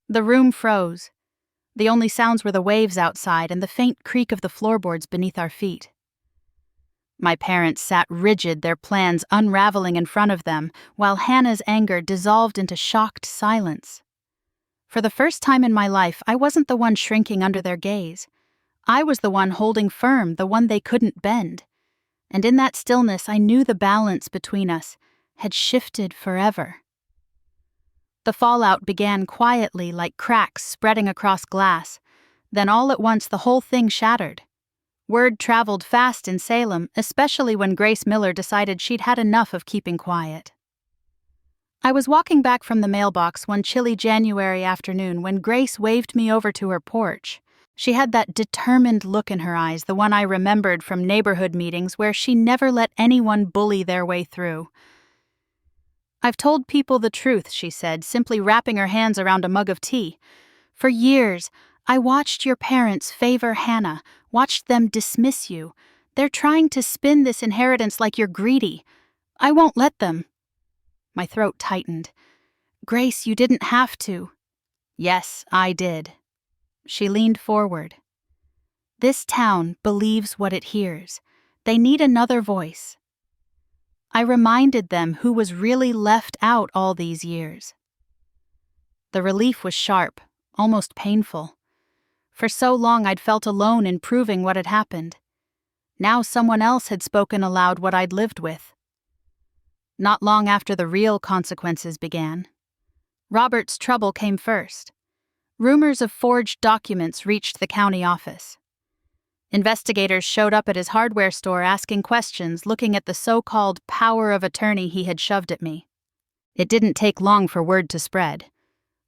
The room froze. The only sounds were the waves outside and the faint creak of the floorboards beneath our feet. My parents sat rigid, their plans unraveling in front of them, while Hannah's anger dissolved into shocked silence. For the first time in my life, I wasn't the one shrinking under their gaze. I was the one holding firm, the one they couldn't bend. And in that stillness, I knew the balance between us had shifted forever. The fallout began quietly, like cracks spreading across glass. Then all at once, the whole thing shattered. Word traveled fast in Salem, especially when Grace Miller decided she'd had enough of keeping quiet. I was walking back from the mailbox one chilly January afternoon when Grace waved me over to her porch. She had that determined look in her eyes, the one I remembered from neighborhood meetings where she never let anyone bully their way through. "I've told people the truth," she said, simply wrapping her hands around a mug of tea. "For years, I watched your parents favor Hannah, watched them dismiss you. They're trying to spin this inheritance like you're greedy. I won't let them." My throat tightened. "Grace, you didn't have to." "Yes, I did." She leaned forward. "This town believes what it hears. They need another voice." I reminded them who was really left out all these years. The relief was sharp, almost painful. For so long I'd felt alone in proving what had happened. Now someone else had spoken aloud what I'd lived with. Not long after the real consequences began. Robert's trouble came first. Rumors of forged documents reached the county office. Investigators showed up at his hardware store asking questions, looking at the so-called power of attorney he had shoved at me. It didn't take long for word to spread.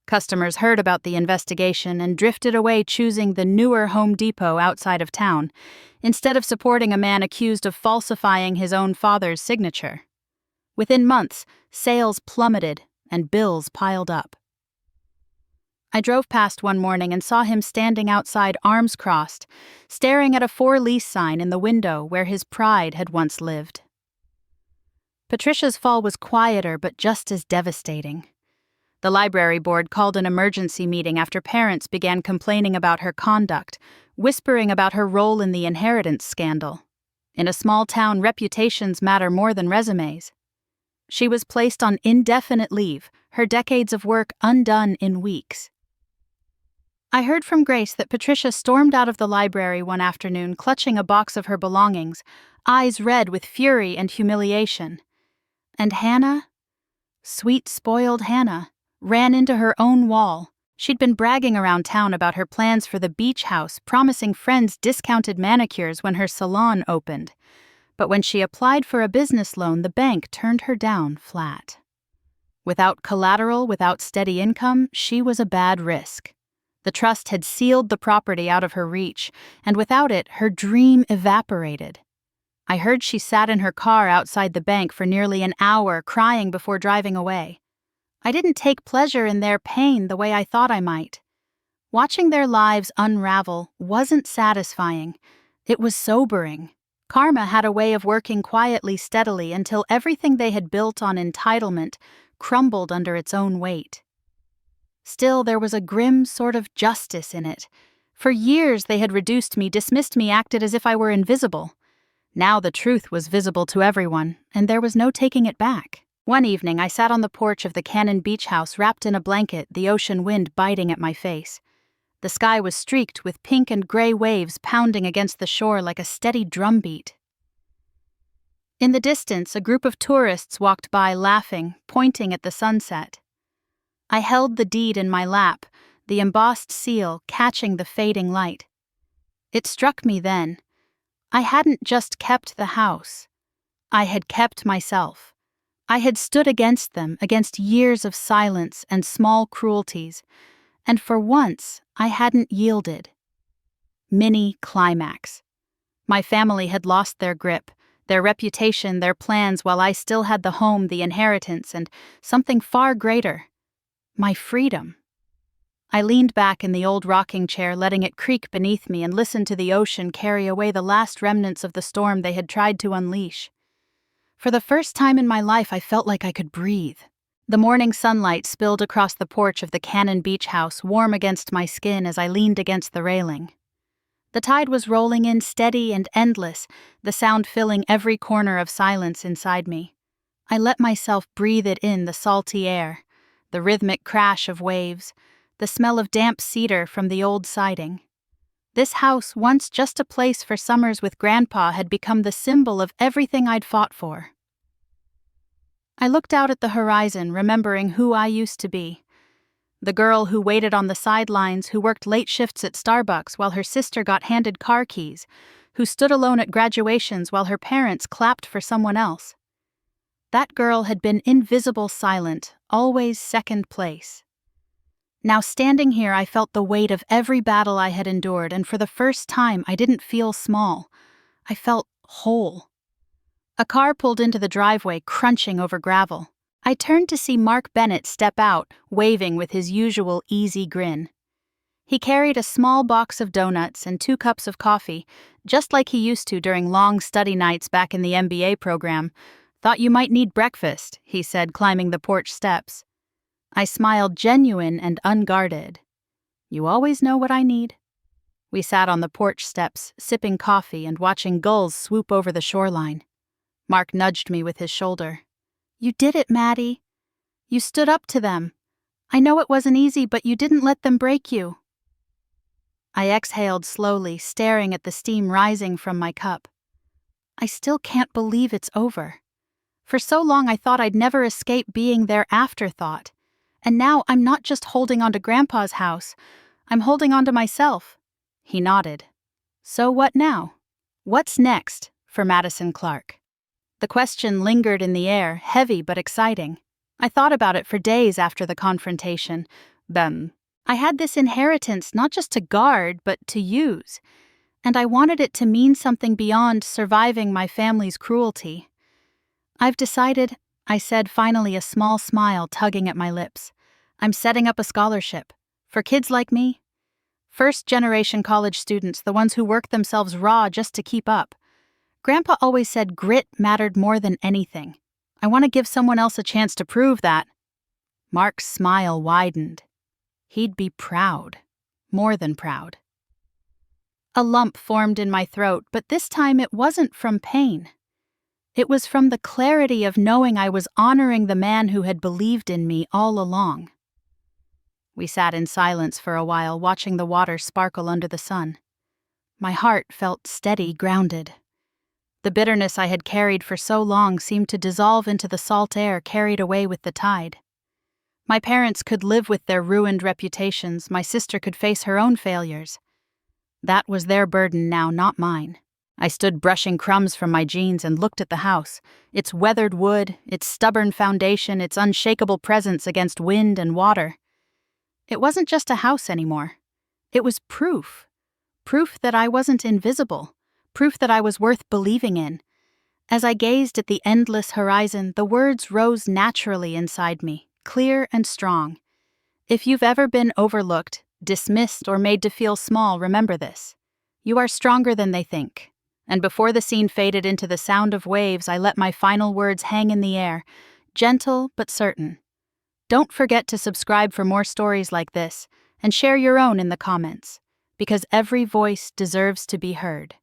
Customers heard about the investigation and drifted away, choosing the newer Home Depot outside of town, instead of supporting a man accused of falsifying his own father's signature. Within months, sales plummeted and bills piled up. I drove past one morning and saw him standing outside, arms crossed, staring at a for-lease sign in the window where his pride had once lived. Patricia's fall was quieter but just as devastating. The library board called an emergency meeting after parents began complaining about her conduct, whispering about her role in the inheritance scandal. In a small town, reputations matter more than resumes. She was placed on indefinite leave, her decades of work undone in weeks. I heard from Grace that Patricia stormed out of the library one afternoon, clutching a box of her belongings, eyes red with fury and humiliation. And Hannah, sweet, spoiled Hannah, ran into her own wall, She'd been bragging around town about her plans for the beach house, promising friends discounted manicures when her salon opened. But when she applied for a business loan, the bank turned her down flat. Without collateral, without steady income, she was a bad risk. The trust had sealed the property out of her reach, and without it, her dream evaporated. I heard she sat in her car outside the bank for nearly an hour, crying before driving away. I didn't take pleasure in their pain the way I thought I might. Watching their lives unravel wasn't satisfying. It was sobering. Karma had a way of working quietly, steadily, until everything they had built on entitlement crumbled under its own weight. Still, there was a grim sort of justice in it. For years they had reduced me, dismissed me, acted as if I were invisible. Now the truth was visible to everyone, and there was no taking it back. One evening, I sat on the porch of the Cannon Beach House, wrapped in a blanket, the ocean wind biting at my face. The sky was streaked with pink and gray waves pounding against the shore like a steady drumbeat. In the distance, a group of tourists walked by, laughing, pointing at the sunset. I held the deed in my lap, the embossed seal catching the fading light. It struck me then. I hadn't just kept the house. I had kept myself. I had stood against them, against years of silence and small cruelties, and for once I hadn't yielded. Mini climax. My family had lost their grip, their reputation, their plans, while I still had the home, the inheritance, and something far greater: my freedom. I leaned back in the old rocking chair, letting it creak beneath me, and listened to the ocean carry away the last remnants of the storm they had tried to unleash. For the first time in my life, I felt like I could breathe. The morning sunlight spilled across the porch of the Cannon Beach House, warm against my skin as I leaned against the railing. The tide was rolling in, steady and endless, the sound filling every corner of silence inside me. I let myself breathe it in, the salty air, the rhythmic crash of waves, the smell of damp cedar from the old siding. This house, once just a place for summers with Grandpa, had become the symbol of everything I'd fought for. I looked out at the horizon, remembering who I used to be. The girl who waited on the sidelines, who worked late shifts at Starbucks while her sister got handed car keys, who stood alone at graduations while her parents clapped for someone else. That girl had been invisible, silent, always second place. Now standing here, I felt the weight of every battle I had endured, and for the first time I didn't feel small. I felt whole. A car pulled into the driveway, crunching over gravel. I turned to see Mark Bennett step out, waving with his usual easy grin. He carried a small box of donuts and 2 cups of coffee, just like he used to during long study nights back in the MBA program. "Thought you might need breakfast," he said, climbing the porch steps. I smiled, genuine and unguarded. "You always know what I need." We sat on the porch steps, sipping coffee and watching gulls swoop over the shoreline. Mark nudged me with his shoulder. "You did it, Maddie. You stood up to them. I know it wasn't easy, but you didn't let them break you." I exhaled slowly, staring at the steam rising from my cup. I still can't believe it's over. For so long I thought I'd never escape being their afterthought. And now I'm not just holding on to Grandpa's house, I'm holding on to myself. He nodded. "So what now? What's next for Madison Clark?" The question lingered in the air, heavy but exciting. I thought about it for days after the confrontation. I had this inheritance not just to guard, but to use. And I wanted it to mean something beyond surviving my family's cruelty. "I've decided," I said, finally, a small smile tugging at my lips. "I'm setting up a scholarship. For kids like me. First-generation college students, the ones who work themselves raw just to keep up. Grandpa always said grit mattered more than anything. I want to give someone else a chance to prove that." Mark's smile widened. He'd be proud. More than proud. A lump formed in my throat, but this time it wasn't from pain. It was from the clarity of knowing I was honoring the man who had believed in me all along. We sat in silence for a while, watching the water sparkle under the sun. My heart felt steady, grounded. The bitterness I had carried for so long seemed to dissolve into the salt air carried away with the tide. My parents could live with their ruined reputations, my sister could face her own failures. That was their burden now, not mine. I stood brushing crumbs from my jeans and looked at the house, its weathered wood, its stubborn foundation, its unshakable presence against wind and water. It wasn't just a house anymore. It was proof. Proof that I wasn't invisible. Proof that I was worth believing in. As I gazed at the endless horizon, the words rose naturally inside me, clear and strong. If you've ever been overlooked, dismissed, or made to feel small, remember this. You are stronger than they think. And before the scene faded into the sound of waves, I let my final words hang in the air, gentle but certain. Don't forget to subscribe for more stories like this, and share your own in the comments, because every voice deserves to be heard.